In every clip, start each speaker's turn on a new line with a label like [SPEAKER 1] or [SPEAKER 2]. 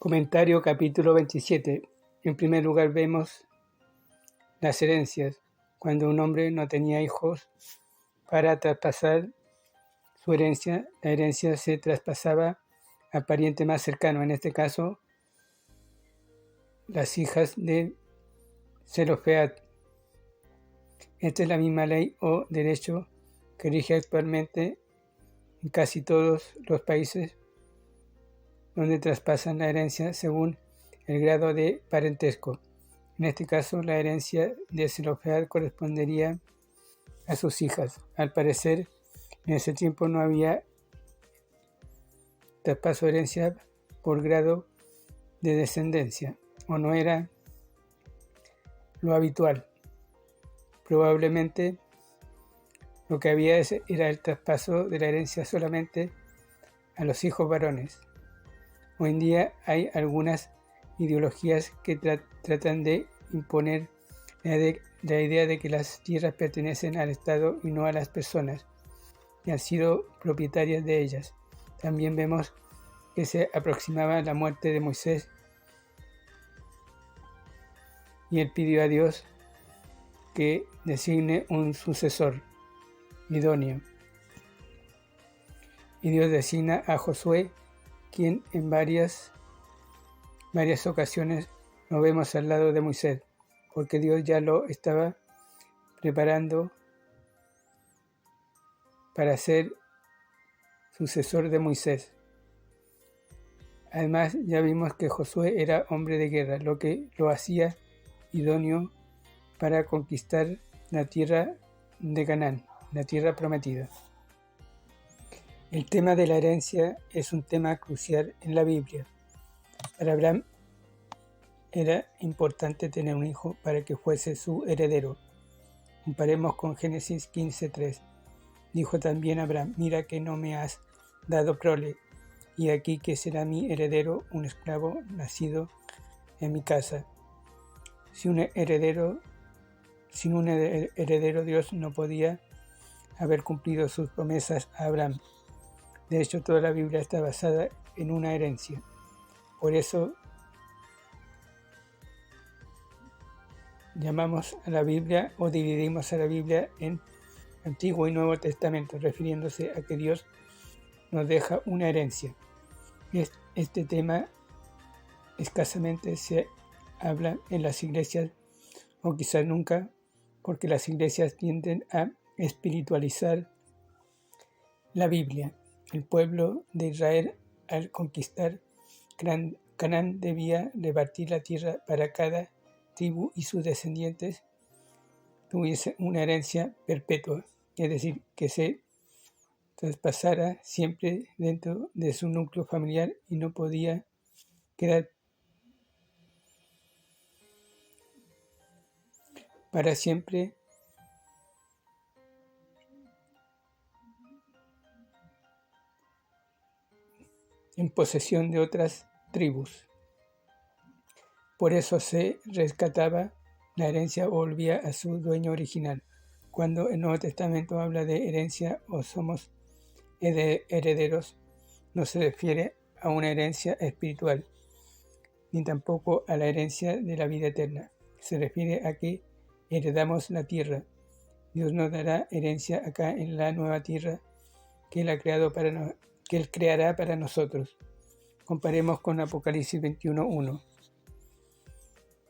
[SPEAKER 1] Comentario capítulo 27. En primer lugar vemos las herencias. Cuando un hombre no tenía hijos para traspasar su herencia, la herencia se traspasaba al pariente más cercano, en este caso las hijas de Zelofead. Esta es la misma ley o derecho que rige actualmente en casi todos los países donde traspasan la herencia según el grado de parentesco. En este caso, la herencia de Zelofead correspondería a sus hijas. Al parecer, en ese tiempo no había traspaso de herencia por grado de descendencia, o no era lo habitual. Probablemente lo que había era el traspaso de la herencia solamente a los hijos varones. Hoy en día hay algunas ideologías que tratan de imponer la idea de que las tierras pertenecen al Estado y no a las personas que han sido propietarias de ellas. También vemos que se aproximaba la muerte de Moisés y él pidió a Dios que designe un sucesor idóneo. Y Dios designa a Josué, quien en varias ocasiones lo vemos al lado de Moisés, porque Dios ya lo estaba preparando para ser sucesor de Moisés. Además, ya vimos que Josué era hombre de guerra, lo que lo hacía idóneo para conquistar la tierra de Canaán, la tierra prometida. El tema de la herencia es un tema crucial en la Biblia. Para Abraham era importante tener un hijo para que fuese su heredero. Comparemos con Génesis 15:3. Dijo también Abraham: mira que no me has dado prole, y aquí que será mi heredero un esclavo nacido en mi casa. Sin un heredero Dios no podía haber cumplido sus promesas a Abraham. De hecho, toda la Biblia está basada en una herencia. Por eso llamamos a la Biblia o dividimos a la Biblia en Antiguo y Nuevo Testamento, refiriéndose a que Dios nos deja una herencia. Este tema escasamente se habla en las iglesias, o quizás nunca, porque las iglesias tienden a espiritualizar la Biblia. El pueblo de Israel, al conquistar Canaán, debía repartir la tierra para cada tribu y sus descendientes tuviese una herencia perpetua, es decir, que se traspasara siempre dentro de su núcleo familiar y no podía quedar para siempre en posesión de otras tribus. Por eso se rescataba la herencia o volvía a su dueño original. Cuando el Nuevo Testamento habla de herencia o somos herederos, no se refiere a una herencia espiritual, ni tampoco a la herencia de la vida eterna. Se refiere a que heredamos la tierra. Dios nos dará herencia acá en la nueva tierra que Él creará para nosotros. Comparemos con Apocalipsis 21:1.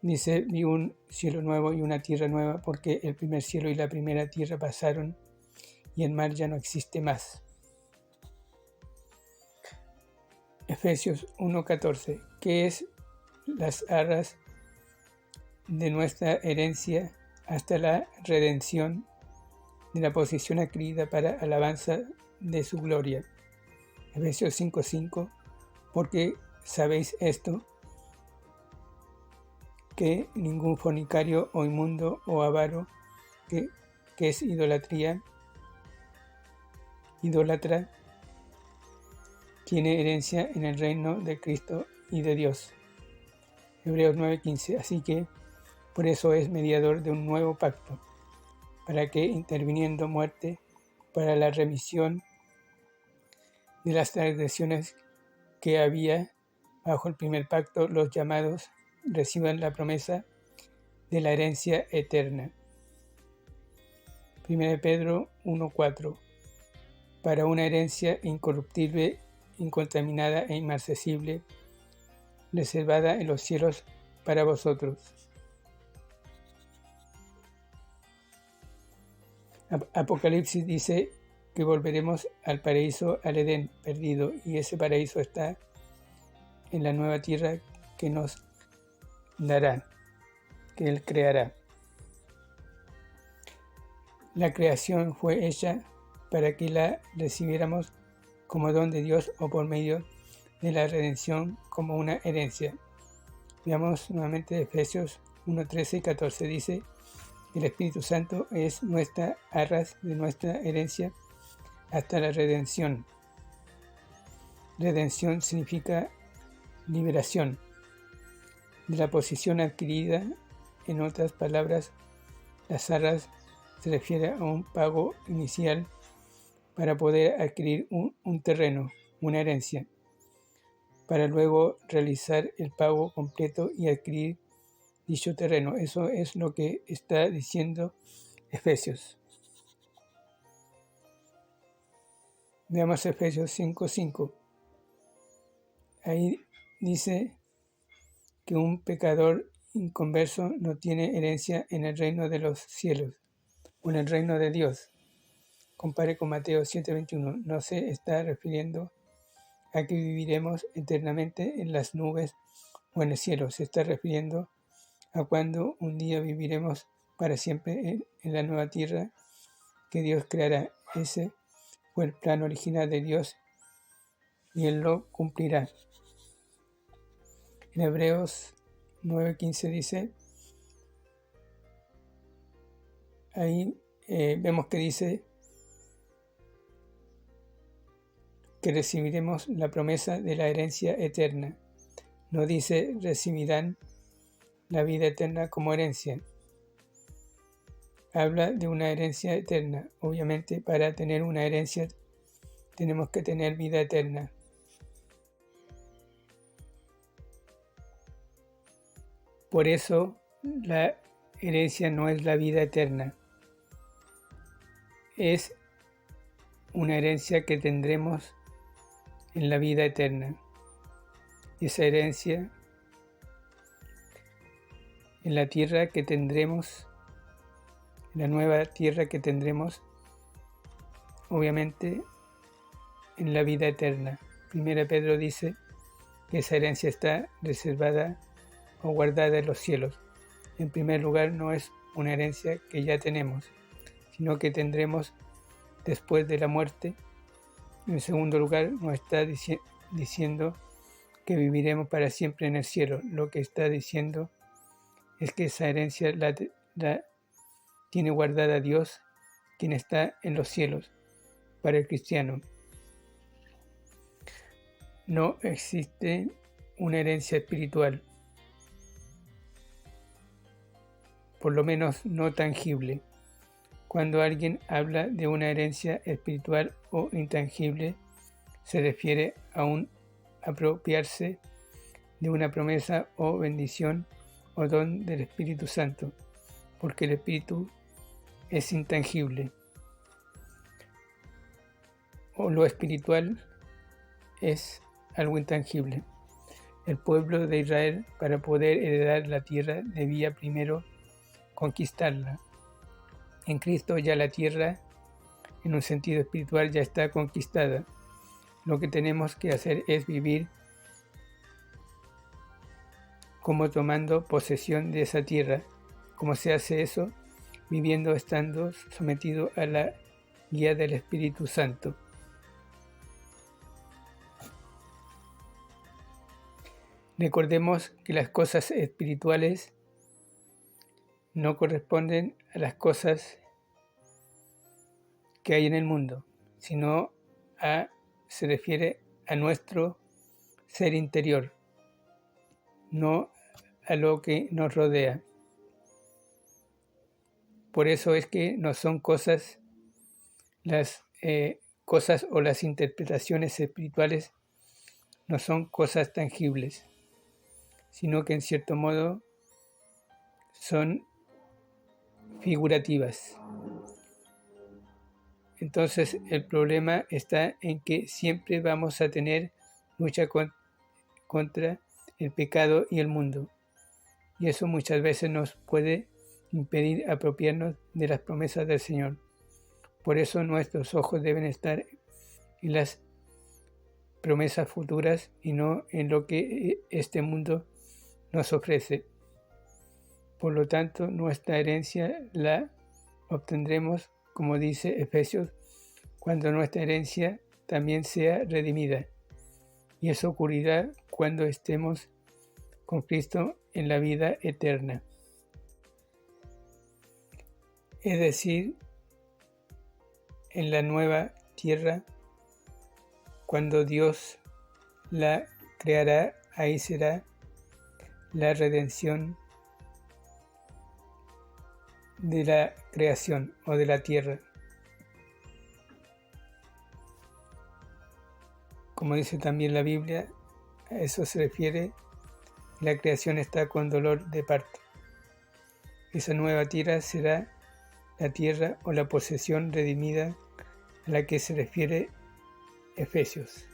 [SPEAKER 1] Dice: vi un cielo nuevo y una tierra nueva, porque el primer cielo y la primera tierra pasaron y el mar ya no existe más. Efesios 1:14. ¿Qué es las arras de nuestra herencia hasta la redención de la posesión adquirida para alabanza de su gloria? Efesios 5:5. Porque sabéis esto, que ningún fornicario o inmundo o avaro, que es idólatra, tiene herencia en el reino de Cristo y de Dios. Hebreos 9:15. Así que por eso es mediador de un nuevo pacto, para que, interviniendo muerte para la remisión de las transgresiones que había bajo el primer pacto, los llamados reciban la promesa de la herencia eterna. 1 Pedro 1:4. Para una herencia incorruptible, incontaminada e inmarcesible, reservada en los cielos para vosotros. Apocalipsis dice que volveremos al paraíso, al Edén perdido, y ese paraíso está en la nueva tierra que nos dará, que Él creará. La creación fue hecha para que la recibiéramos como don de Dios o por medio de la redención como una herencia. Veamos nuevamente Efesios 1:13 y 14. Dice: el Espíritu Santo es nuestra arras de nuestra herencia hasta la redención. Redención significa liberación de la posición adquirida. En otras palabras, las arras se refiere a un pago inicial para poder adquirir un terreno, una herencia, para luego realizar el pago completo y adquirir dicho terreno. Eso es lo que está diciendo Efesios. Veamos Efesios 5:5. Ahí dice que un pecador inconverso no tiene herencia en el reino de los cielos o en el reino de Dios. Compare con Mateo 7:21. No se está refiriendo a que viviremos eternamente en las nubes o en el cielo. Se está refiriendo a cuando un día viviremos para siempre en la nueva tierra que Dios creará. Ese fue el plan original de Dios y Él lo cumplirá. En Hebreos 9:15 dice, ahí vemos que dice que recibiremos la promesa de la herencia eterna. No dice recibirán la vida eterna como herencia. Habla de una herencia eterna. Obviamente, para tener una herencia tenemos que tener vida eterna. Por eso, la herencia no es la vida eterna. Es una herencia que tendremos en la vida eterna. Esa herencia en la tierra que tendremos, en la nueva tierra que tendremos, obviamente en la vida eterna. 1 Pedro dice que esa herencia está reservada o guardada en los cielos. En primer lugar, no es una herencia que ya tenemos, sino que tendremos después de la muerte. En segundo lugar, nos está diciendo que viviremos para siempre en el cielo. Lo que está diciendo es que esa herencia la tiene guardada Dios, quien está en los cielos, para el cristiano. No existe una herencia espiritual, por lo menos no tangible. Cuando alguien habla de una herencia espiritual o intangible, se refiere a un apropiarse de una promesa o bendición o don del Espíritu Santo, porque el Espíritu es intangible. O lo espiritual es algo intangible. El pueblo de Israel, para poder heredar la tierra, debía primero conquistarla. En Cristo ya la tierra, en un sentido espiritual, ya está conquistada. Lo que tenemos que hacer es vivir como tomando posesión de esa tierra. ¿Cómo se hace eso? Viviendo, estando sometido a la guía del Espíritu Santo. Recordemos que las cosas espirituales no corresponden a las cosas que hay en el mundo, sino se refiere a nuestro ser interior, no a lo que nos rodea. Por eso es que no son cosas, las cosas o las interpretaciones espirituales no son cosas tangibles, sino que en cierto modo son figurativas. Entonces el problema está en que siempre vamos a tener lucha contra el pecado y el mundo, y eso muchas veces nos puede impedir apropiarnos de las promesas del Señor. Por eso nuestros ojos deben estar en las promesas futuras y no en lo que este mundo nos ofrece. Por lo tanto, nuestra herencia la obtendremos, como dice Efesios, cuando nuestra herencia también sea redimida. Y eso ocurrirá cuando estemos con Cristo en la vida eterna. Es decir, en la nueva tierra, cuando Dios la creará, ahí será la redención de la creación o de la tierra. Como dice también la Biblia, a eso se refiere, la creación está con dolor de parto. Esa nueva tierra será la tierra o la posesión redimida a la que se refiere Efesios.